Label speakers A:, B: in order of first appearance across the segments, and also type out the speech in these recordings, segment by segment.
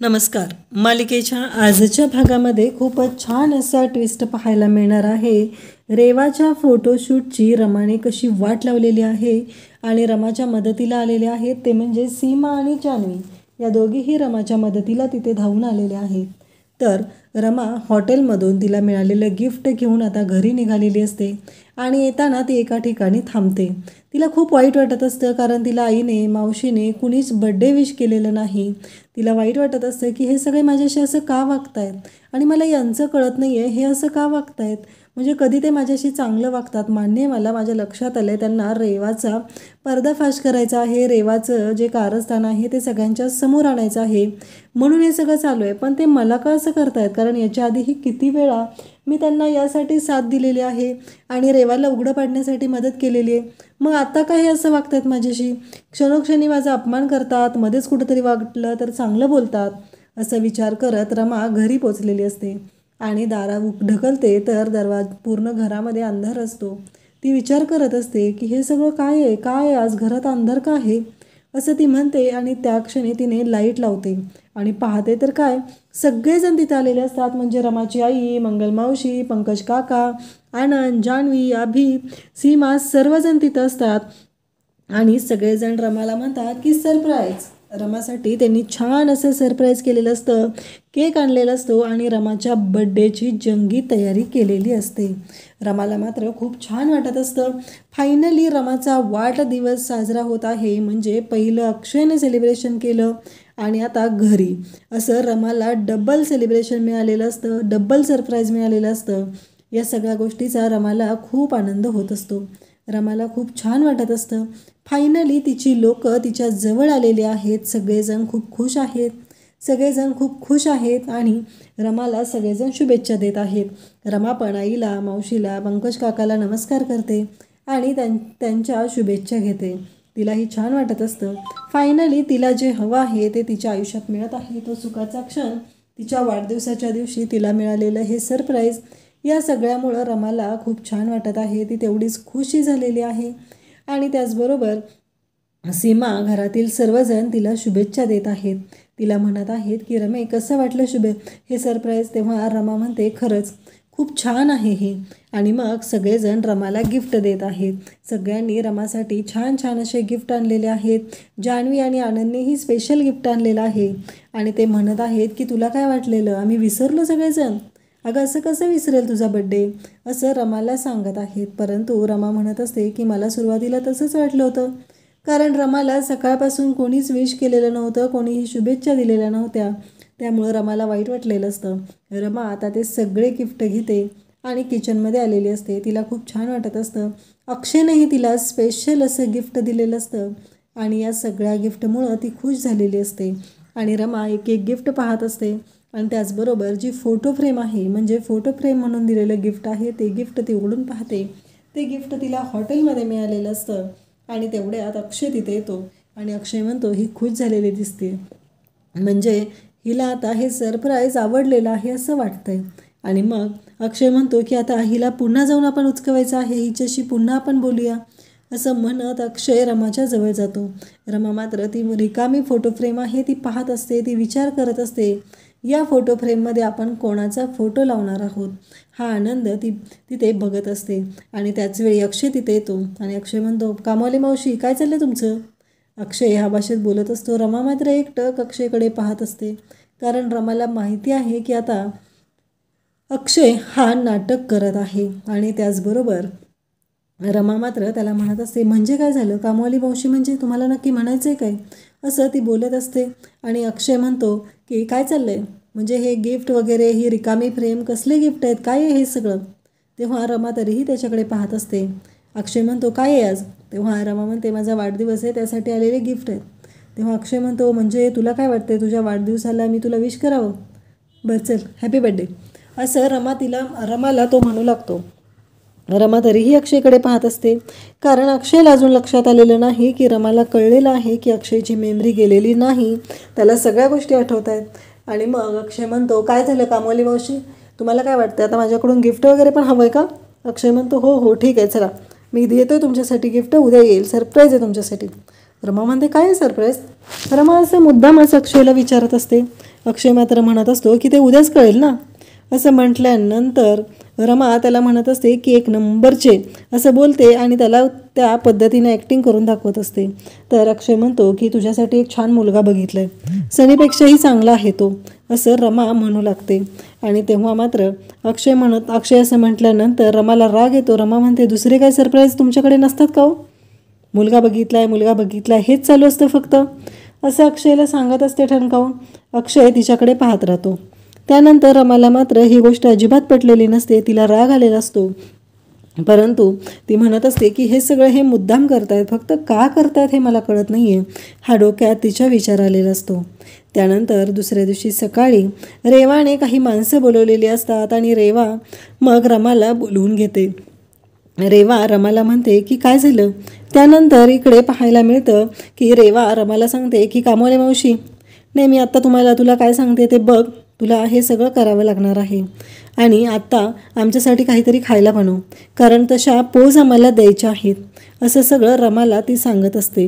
A: नमस्कार. मालिकेच्या आजच्या भागामध्ये खूपच छान असा ट्विस्ट पाहायला मिळणार आहे. रेवाच्या फोटोशूटची रमाने कशी वाट लावलेली आहे आणि रमाच्या मदतीला आलेले आहेत ते म्हणजे सीमा आणि जान्हवी. या दोघीही रमाच्या मदतीला तिथे धावून आलेले आहेत. तर रमा हॉटेलमधून तिला मिळालेलं गिफ्ट घेऊन आता घरी निघालेली असते आणि येताना ती एका ठिकाणी थांबते. तिला खूप वाईट वाटत असतं कारण तिला आईने मावशीने कुणीच बड्डे विश केलेलं नाही. तिला वाईट वाटत असतं की हे सगळे माझ्याशी असं का वागतायत आणि मला यांचं कळत नाही आहे हे असं का वागतायत. म्हणजे कधी ते माझ्याशी चांगलं वागतात. मान्य मला माझ्या लक्षात आलं आहे त्यांना रेवाचा पर्दाफाश करायचा आहे. रेवाचं जे कारस्थान आहे ते सगळ्यांच्या समोर आणायचं आहे म्हणून हे सगळं चालू आहे. पण ते मला का असं करतायत कारण याच्या आधीही किती वेळा मी त्यांना यासाठी साथ दिलेली आहे आणि रेवाला उघडं पाडण्यासाठी मदत केलेली आहे. मग आता काय असं वागतात माझ्याशी. क्षणोक्षणी माझा अपमान करतात. मध्येच कुठंतरी वाटलं तर चांगलं बोलतात. असं विचार करत रमा घरी पोचलेली असते आणि दारा ढकलते तर पूर्ण घरामध्ये अंधार असतो. ती विचार करत असते की हे सगळं काय आहे, काय आज घरात अंधार का आहे असं ती म्हणते आणि त्या क्षणी तिने लाईट लावते आणि पाहते तर काय सगळेजण तिथे आलेले असतात. म्हणजे रमाची आई, मंगलमावशी, पंकज काका, आनंद, जान्हवी, अभि, सीमा सर्वजण तिथं असतात आणि सगळेजण रमाला म्हणतात की सरप्राईज. रमासाठी त्यांनी छान असं सरप्राईज केलेलं असतं. केक आणलेला असतो आणि रमाच्या बड्डेची जंगी तयारी केलेली असते. रमाला मात्र खूप छान वाटत असतं. फायनली रमाचा वाढदिवस साजरा होत आहे. म्हणजे पहिलं अक्षयने सेलिब्रेशन केलं आणि आता घरी असं रमाला डबल सेलिब्रेशन मिळालेलं असतं, डबल सरप्राईज मिळालेलं असतं. या सगळ्या गोष्टीचा रमाला खूप आनंद होत असतो. रमाला खूप छान वाटत असतं. फायनली तिची लोक तिच्या जवळ आलेली आहेत. सगळेजण खूप खुश आहेत आणि रमाला सगळेजण शुभेच्छा देत आहेत. रमा पण आईला, मावशीला, पंकज काकाला नमस्कार करते आणि त्यांच्या शुभेच्छा घेते. तिलाही छान वाटत असतं. फायनली तिला जे हवं आहे ते तिच्या आयुष्यात मिळत आहे. तो सुखाचा क्षण तिच्या वाढदिवसाच्या दिवशी तिला मिळालेलं हे सरप्राईज. या सगळ्यामुळं रमाला खूप छान वाटत आहे. ती तेवढीच खुशी झालेली आहे आणि त्याचबरोबर सीमा घरातील सर्वजण तिला शुभेच्छा देत आहेत. तिला म्हणत आहेत की रमे कसं वाटलं हे सरप्राईज. तेव्हा रमा म्हणते खरंच खूप छान आहे हे. आणि मग सगळेजण रमाला गिफ्ट देत आहेत. सगळ्यांनी रमासाठी छान छान असे गिफ्ट आणलेले आहेत. जान्हवी आणि आनंदनेही स्पेशल गिफ्ट आणलेलं आहे आणि ते म्हणत आहेत की तुला काय वाटलेलं, आम्ही विसरलो सगळेजण. अगं असं कसं विसरेल तुझा बड्डे असं रमाला सांगत आहेत. परंतु रमा म्हणत असते की मला सुरुवातीला तसंच वाटलं होतं कारण रमाला सकाळपासून कोणीच विश केलेलं नव्हतं, कोणीही शुभेच्छा दिलेल्या नव्हत्या. त्यामुळं रमाला वाईट वाटलेलं असतं. रमा आता ते सगळे गिफ्ट घेते आणि किचनमध्ये आलेली असते. तिला खूप छान वाटत असतं. अक्षयनेही तिला स्पेशल असं गिफ्ट दिलेलं असतं आणि या सगळ्या गिफ्टमुळं ती खुश झालेली असते आणि रमा एक एक गिफ्ट पाहत असते आणि त्याचबरोबर जी फोटो फ्रेम आहे म्हणजे फोटो फ्रेम म्हणून दिलेलं गिफ्ट आहे ते गिफ्ट ती उघडून पाहते. ते गिफ्ट तिला हॉटेलमध्ये मिळालेलं असतं आणि तेवढ्यात अक्षय तिथे येतो आणि अक्षय म्हणतो ही खुश झालेली दिसते. म्हणजे हिला आता हे सरप्राईज आवडलेलं आहे असं वाटतंय. आणि मग अक्षय म्हणतो की आता हिला पुन्हा जाऊन आपण उचकवायचं आहे, हिच्याशी पुन्हा आपण बोलूया असं म्हणत अक्षय रमाच्या जवळ जातो. रमा मात्र ती रिकामी फोटो फ्रेम आहे ती पाहत असते. ती विचार करत असते या फोटो फ्रेममध्ये आपण कोणाचा फोटो लावणार आहोत. हा आनंद ती तिथे बघत असते आणि त्याचवेळी अक्षय तिथे येतो आणि अक्षय म्हणतो कामवाली मावशी काय चाललं तुमचं. अक्षय ह्या भाषेत बोलत असतो. रमा मात्र एकटक अक्षयकडे पाहत असते कारण रमाला माहिती आहे की आता अक्षय हा नाटक करत आहे आणि त्याचबरोबर रमा मात्र त्याला म्हणत असते म्हणजे काय झालं कामवाली मावशी, म्हणजे तुम्हाला नक्की म्हणायचं आहे काय असं ती बोलत असते. आणि अक्षय म्हणतो की काय चाललं आहे, म्हणजे हे गिफ्ट वगैरे ही रिकामी फ्रेम कसले गिफ्ट आहेत, काय आहे हे सगळं. तेव्हा रमा तरीही त्याच्याकडे पाहत असते. अक्षय म्हणतो काय आहे आज. तेव्हा रमा म्हणते माझा वाढदिवस आहे त्यासाठी आलेले गिफ्ट आहेत. तेव्हा अक्षय म्हणतो म्हणजे तुला काय वाटते तुझ्या वाढदिवसाला मी तुला विश करावं, बरं चल हॅपी बड्डे असं रमाला तो म्हणू लागतो. रमा तरीही अक्षयकडे पाहत असते कारण अक्षयला अजून लक्षात आलेलं नाही की रमाला कळलेलं आहे की अक्षयची मेमरी गेलेली नाही, त्याला सगळ्या गोष्टी आठवत आहेत. आणि मग अक्षय म्हणतो काय झालं कामवाली मावशी, तुम्हाला काय वाटतं आता माझ्याकडून गिफ्ट वगैरे पण हवं आहे का. अक्षय म्हणतो हो ठीक आहे चला मी येतो आहे तुमच्यासाठी गिफ्ट, उद्या येईल, सरप्राईज आहे तुमच्यासाठी. रमा म्हणते काय आहे सरप्राईज. रमा असं मुद्दामच अक्षयला विचारत असते अक्षय मात्र म्हणत असतो की ते उद्याच कळेल ना. असं म्हटल्यानंतर रमा त्याला म्हणत असते की 1 नंबरचे असं बोलते आणि त्याला त्या पद्धतीने ॲक्टिंग करून दाखवत असते. तर अक्षय म्हणतो की तुझ्यासाठी एक छान मुलगा बघितला आहे, सनीपेक्षाही चांगला आहे तो, असं रमा म्हणू लागते. आणि तेव्हा मात्र अक्षय असं म्हटल्यानंतर रमाला राग येतो. रमा म्हणते दुसरे काय सरप्राईज तुमच्याकडे नसतात का हो? मुलगा बघितलाय हेच चालू असतं फक्त, असं अक्षयला सांगत असते ठणकावून. अक्षय तिच्याकडे पाहत राहतो. त्यानंतर रमाला मात्र ही गोष्ट अजिबात पटलेली नसते. तिला राग आलेला असतो, परंतु ती म्हणत असते की हे सगळं हे मुद्दाम करतायत, फक्त का करतायत हे मला कळत नाही आहे. हा डोक्यात तिच्या विचार आलेला असतो. त्यानंतर दुसऱ्या दिवशी सकाळी रेवाने काही माणसं बोलवलेली असतात आणि रेवा मग रमाला बोलवून घेते. रेवा रमाला म्हणते की काय झालं. त्यानंतर इकडे पाहायला मिळतं की रेवा रमाला सांगते की कामवाली मावशी, नाही मी आत्ता तुला काय सांगते ते बघ, तुला हे सगळं करावं लागणार आहे आणि आत्ता आमच्यासाठी काहीतरी खायला बनव, कारण तशा पोज आम्हाला द्यायच्या आहेत, असं सगळं रमाला ती सांगत असते.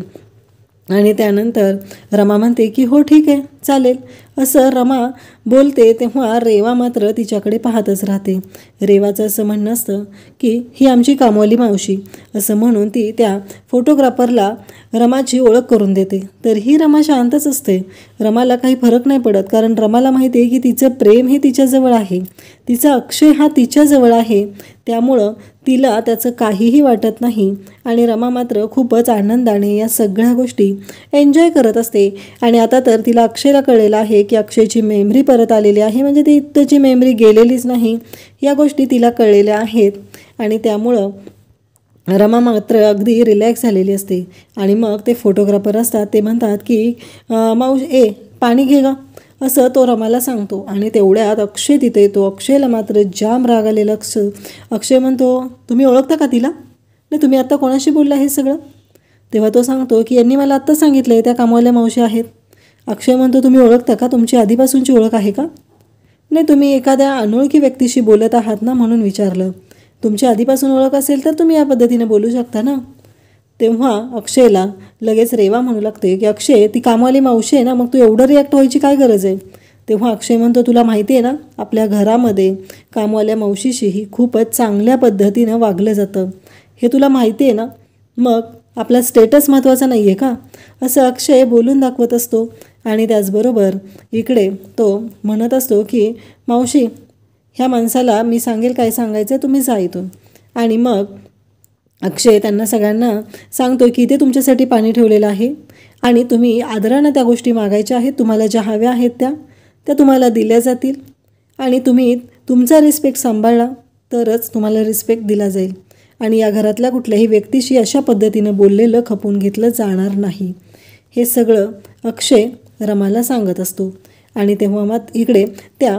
A: आणि त्यानंतर रमा म्हणते की हो ठीक आहे चालेल, असं रमा बोलते. तेव्हा रेवा मात्र तिच्याकडे पाहतच राहते. रेवाचं असं म्हणणं असतं की ही आमची कामवाली मावशी, असं म्हणून ती त्या फोटोग्राफरला रमाची ओळख करून देते. तर ही रमा शांतच असते. रमाला काही फरक नाही पडत, कारण रमाला माहिती आहे की तिचं प्रेम हे तिच्याजवळ आहे, तिचा अक्षय हा तिच्याजवळ आहे, त्यामुळं तिला त्याचं काहीही वाटत नाही. आणि रमा मात्र खूपच आनंदाने या सगळ्या गोष्टी एन्जॉय करत असते. आणि आता तर तिला अक्षयला कळलेलं आहे की अक्षयची मेमरी परत आलेली आहे, म्हणजे ती त्याची मेमरी गेलेलीच नाही, या गोष्टी तिला कळलेल्या आहेत. आणि त्यामुळं रमा मात्र अगदी रिलॅक्स झालेली असते. आणि मग ते फोटोग्राफर असतात ते म्हणतात की मावशी पाणी घे ग, असं तो रमाला सांगतो. आणि तेवढ्यात अक्षय तिथे येतो. अक्षयला मात्र जाम राग आलेला. अक्षय म्हणतो तुम्ही ओळखता का तिला? नाही, तुम्ही आत्ता कोणाशी बोलला हे सगळं? तेव्हा तो सांगतो की यांनी मला आत्ता सांगितलं आहे त्या कामवाल्या मावशी आहेत. अक्षय म्हणतो तुम्ही ओळखता का? तुमची आधीपासूनची ओळख आहे का? नाही, तुम्ही एखाद्या अनोळखी व्यक्तीशी बोलत आहात ना म्हणून विचारलं. तुमची आधीपासून ओळख असेल तर तुम्ही या पद्धतीने बोलू शकता ना. तेव्हा अक्षयला लगेच रेवा म्हणू लागते की अक्षय ती कामवाली मावशी आहे ना, मग तू एवढं रिॲक्ट व्हायची काय गरज आहे? तेव्हा अक्षय म्हणतो तुला माहिती आहे ना, आपल्या घरामध्ये कामवाल्या मावशीशीही खूपच चांगल्या पद्धतीनं वागलं जातं, हे तुला माहिती आहे ना, मग आपला स्टेटस महत्त्वाचा नाही आहे का? असं अक्षय बोलून दाखवत असतो. आणि त्याचबरोबर इकडे तो म्हणत असतो की मावशी ह्या माणसाला मी सांगेल काय सांगायचं, तुम्ही जा इथून. आणि मग अक्षय त्यांना सगळ्यांना सांगतो की ते तुमच्यासाठी पाणी ठेवलेलं आहे आणि तुम्ही आदरानं त्या गोष्टी मागायच्या आहेत, तुम्हाला ज्या हव्या आहेत त्या तुम्हाला दिल्या जातील आणि तुम्ही तुमचा रिस्पेक्ट सांभाळला तरच तुम्हाला रिस्पेक्ट दिला जाईल. आणि या घरातल्या कुठल्याही व्यक्तीशी अशा पद्धतीनं बोललेलं खपून घेतलं जाणार नाही, हे सगळं अक्षय रमाला सांगत असतो. आणि तेव्हा मात्र इकडे त्या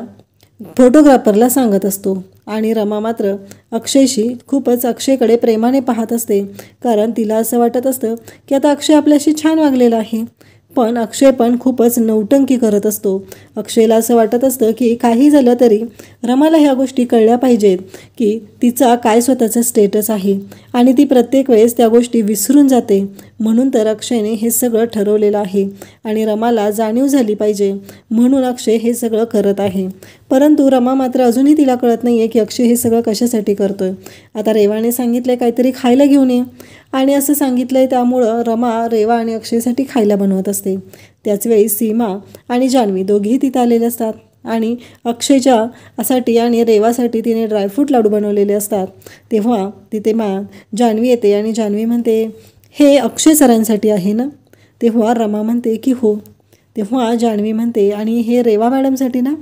A: फोटोग्राफरला सांगत असतो. आणि रमा मात्र अक्षयशी खूपच अक्षयकडे प्रेमाने पाहत असते, कारण तिला असं वाटत असतं की आता अक्षय आपल्याशी छान वागलेला आहे, पण अक्षय पण खूपच नौटंकी करत असतो. अक्षयला असं वाटत असतं की काही झालं तरी रमाला ह्या गोष्टी कळल्या पाहिजेत की तिचा काय स्वतःचा स्टेटस आहे आणि ती प्रत्येक वेळेस त्या गोष्टी विसरून जाते. म्हणून तर अक्षयने हे सगळं ठरवलेलं आहे आणि रमाला जाणीव झाली पाहिजे म्हणून अक्षय हे सगळं करत आहे. परंतु रमा मात्र अजूनही तिला कळत नाही आहे की अक्षय हे सगळं कशासाठी करतोय. आता रेवाने सांगितलं काहीतरी खायला घेऊन ये आणि असं सांगितलं आहे, त्यामुळं रमा रेवा आणि अक्षयसाठी खायला बनवत असते. त्याचवेळी सीमा आणि जान्हवी दोघेही तिथं आलेले असतात आणि अक्षयच्यासाठी आणि रेवासाठी तिने ड्रायफ्रूट लाडू बनवलेले असतात. तेव्हा तिथे जान्हवी येते आणि जान्हवी म्हणते हे अक्षय सरांसाठी आहे ना? तेव्हा रमा म्हणते की हो. तेव्हा जान्हवी म्हणते आणि हे रेवा मॅडमसाठी ना?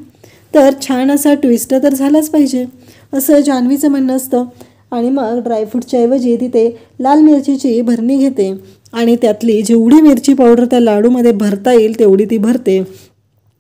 A: तर छान असा ट्विस्ट तर झालाच पाहिजे, असं जान्हवीचं म्हणणं असतं. आणि मग ड्रायफ्रूटच्या ऐवजी तिथे लाल मिरचीची भरणी घेते आणि त्यातली जेवढी मिरची पावडर त्या लाडूमध्ये भरता येईल तेवढी ती भरते.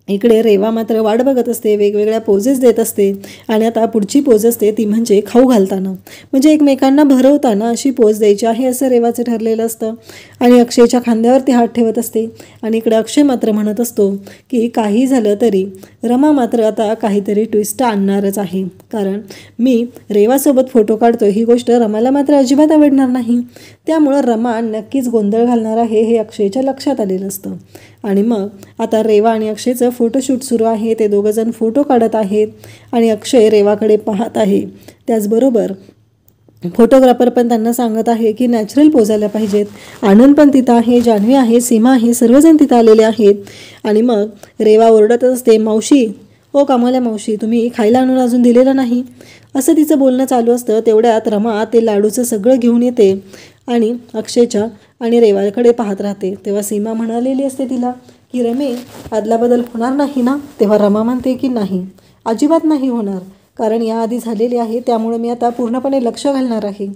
A: इकडे रेवा मात्र वाट बघत असते, वेगवेगळ्या पोजेस देत असते. आणि आता पुढची पोज असते ती म्हणजे खाऊ घालताना, म्हणजे एकमेकांना भरवताना अशी पोज द्यायची आहे असं रेवाचं ठरलेलं असतं. आणि अक्षयच्या खांद्यावरती हात ठेवत असते. आणि इकडे अक्षय मात्र म्हणत असतो की काही झालं तरी रमा मात्र आता काहीतरी ट्विस्ट आणणारच आहे, कारण मी रेवासोबत फोटो काढतो ही गोष्ट रमाला मात्र अजिबात आवडणार नाही, त्यामुळं रमा नक्कीच गोंधळ घालणार आहे हे अक्षयच्या लक्षात आलेलं असतं. आणि मग आता रेवा आणि अक्षयचं फोटोशूट सुरू आहे. ते दोघंजण फोटो काढत आहेत आणि अक्षय रेवाकडे पाहत आहे. त्याचबरोबर फोटोग्राफर पण त्यांना सांगत आहे की नॅचरल पोजायला पाहिजेत. आनंद पण तिथं आहे, जान्हवी आहे, सीमा आहे, सर्वजण तिथं आलेले आहेत. आणि मग रेवा ओरडत असते, मावशी, ओ कमाल्या मावशी, तुम्ही खायला आणून अजून दिलेलं नाही, असं तिचं बोलणं चालू असतं. तेवढ्यात रमा ते लाडूचं सगळं घेऊन येते आणि अक्षयच्या आणि रेवाकडे पाहत राहते. तेव्हा सीमा म्हणालेली असते तिला की रमे, आदलाबदल होणार नाही ना? तेव्हा रमा म्हणते की नाही, अजिबात नाही होणार, कारण याआधी झालेली आहे, त्यामुळे मी आता पूर्णपणे लक्ष घालणार आहे.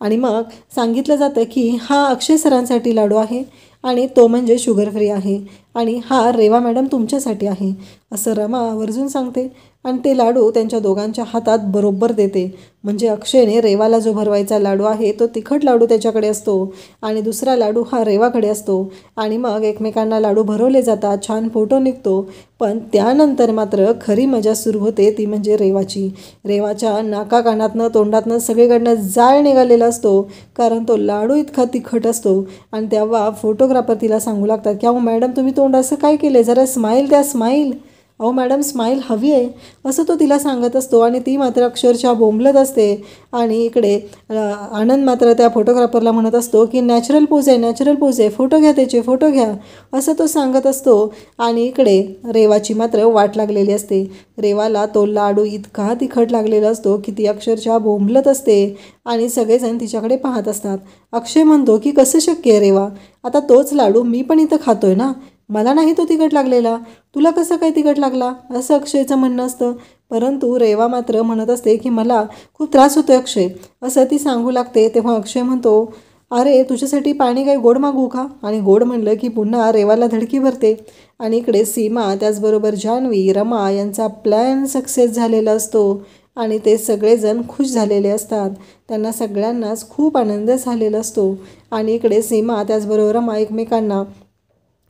A: आणि मग सांगितलं जातं की हा अक्षय सरांसाठी लाडू आहे आणि तो म्हणजे शुगर फ्री आहे आणि हा रेवा मॅडम तुमच्यासाठी आहे, असं रमा आवर्जून सांगते. आणि ते लाडू त्यांच्या दोघांच्या हातात बरोबर देते. म्हणजे अक्षयने रेवाला जो भरवायचा लाडू आहे तो तिखट लाडू त्याच्याकडे असतो आणि दुसरा लाडू हा रेवाकडे असतो. आणि मग एकमेकांना लाडू भरवले जातात, छान फोटो निघतो. पण त्यानंतर मात्र खरी मजा सुरू होते, ती म्हणजे रेवाची. रेवाच्या नाका कानातनं तोंडातनं सगळीकडनं जाळ निघालेला असतो, कारण तो लाडू इतका तिखट असतो. आणि तेव्हा फोटोग्राफर तिला सांगू लागतात की अहो मॅडम, तुम्ही तोंड असं काय केलं, जरा स्माईल द्या, स्माईल, अहो मॅडम स्माईल हवी आहे, असं तो तिला सांगत असतो. आणि ती मात्र अक्षरशः बोंबलत असते. आणि इकडे आनंद मात्र त्या फोटोग्राफरला म्हणत असतो की नॅचरल पोज आहे, नॅचरल पोज आहे, फोटो घ्या, त्याचे फोटो घ्या, असं तो सांगत असतो. आणि इकडे रेवाची मात्र वाट लागलेली असते. रेवाला तो लाडू इतका तिखट लागलेला असतो की ती अक्षरशः बोंबलत असते आणि सगळेजण तिच्याकडे पाहत असतात. अक्षय म्हणतो की कसं शक्य आहे रेवा, आता तोच लाडू मी पण इथं खातोय ना, मला नाही तो तिखट लागलेला, तुला कसं काय तिखट लागला, असं अक्षयचं म्हणणं असतं. परंतु रेवा मात्र म्हणत असते की मला खूप त्रास होतो अक्षय, असं ती सांगू लागते. तेव्हा अक्षय म्हणतो, अरे तुझ्यासाठी पाणी काही गोड मागू का? आणि गोड म्हणलं की पुन्हा रेवाला धडकी भरते. आणि इकडे सीमा, त्याचबरोबर जान्हवी, रमा यांचा प्लॅन सक्सेस झालेला असतो आणि ते सगळेजण खुश झालेले असतात. त्यांना सगळ्यांनाच खूप आनंद झालेला असतो. आणि इकडे सीमा त्याचबरोबर रमा एकमेकांना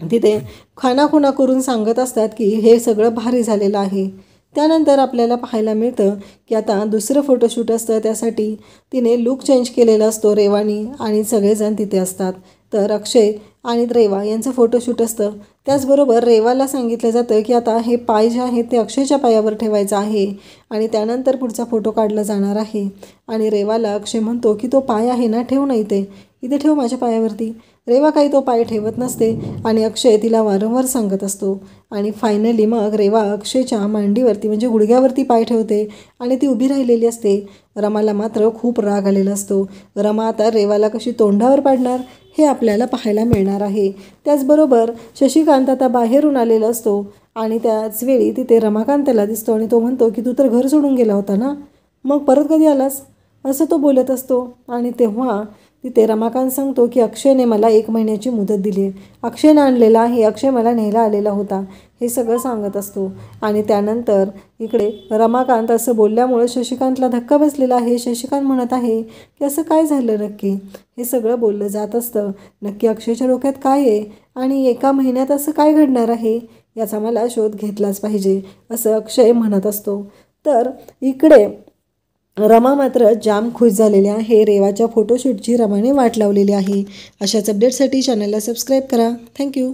A: तिथे खानाखुणा करून सांगत असतात की हे सगळं भारी झालेलं आहे. त्यानंतर आपल्याला पाहायला मिळतं की आता दुसरं फोटोशूट असतं, त्यासाठी तिने लुक चेंज केलेला असतो रेवानी आणि सगळेजण तिथे असतात. तर अक्षय आणि रेवा यांचं फोटोशूट असतं. त्याचबरोबर रेवाला सांगितलं जातं की आता हे पाय जे आहेत ते अक्षयच्या पायावर ठेवायचं आहे आणि त्यानंतर पुढचा फोटो काढला जाणार आहे. आणि रेवाला अक्षय म्हणतो की तो पाय आहे ना, ठेव ना इथे ठेव माझ्या पायावरती. रेवा काही तो पाय ठेवत नसते आणि अक्षय तिला वारंवार सांगत असतो. आणि फायनली मग रेवा अक्षयच्या मांडीवरती म्हणजे गुडघ्यावरती पाय ठेवते आणि ती उभी राहिलेली असते. रमाला मात्र खूप राग आलेला असतो. रमा आता रेवाला कशी तोंडावर पाडणार हे आपल्याला पाहायला मिळणार आहे. त्याचबरोबर शशिकांत आता बाहेरून आलेला असतो आणि त्याच वेळी तिथे रमाकांत त्याला दिसतो आणि तो म्हणतो की तू तर घर सोडून गेला होता ना, मग परत कधी आलास, असं तो बोलत असतो. आणि तेव्हा तिथे रमाकांत सांगतो की अक्षयने मला 1 महिन्याची मुदत दिली आहे, अक्षयने आणलेला आहे, अक्षय मला न्यायला आलेला होता, हे सगळं सांगत असतो. आणि त्यानंतर इकडे रमाकांत असं बोलल्यामुळे शशिकांतला धक्का बसलेला आहे. शशिकांत म्हणत आहे की असं काय झालं नक्की, हे सगळं बोललं जात असतं. नक्की अक्षयच्या डोक्यात काय आहे आणि 1 महिन्यात असं काय घडणार आहे याचा मला शोध घेतलाच पाहिजे, असं अक्षय म्हणत असतो. तर इकडे रमा मात्र जाम खुश झालेली आहे. रेवाच्या फोटोशूटची रमाने वाट लावलेली आहे. अशाच अपडेटसाठी चॅनलला सबस्क्राईब करा. थँक्यू.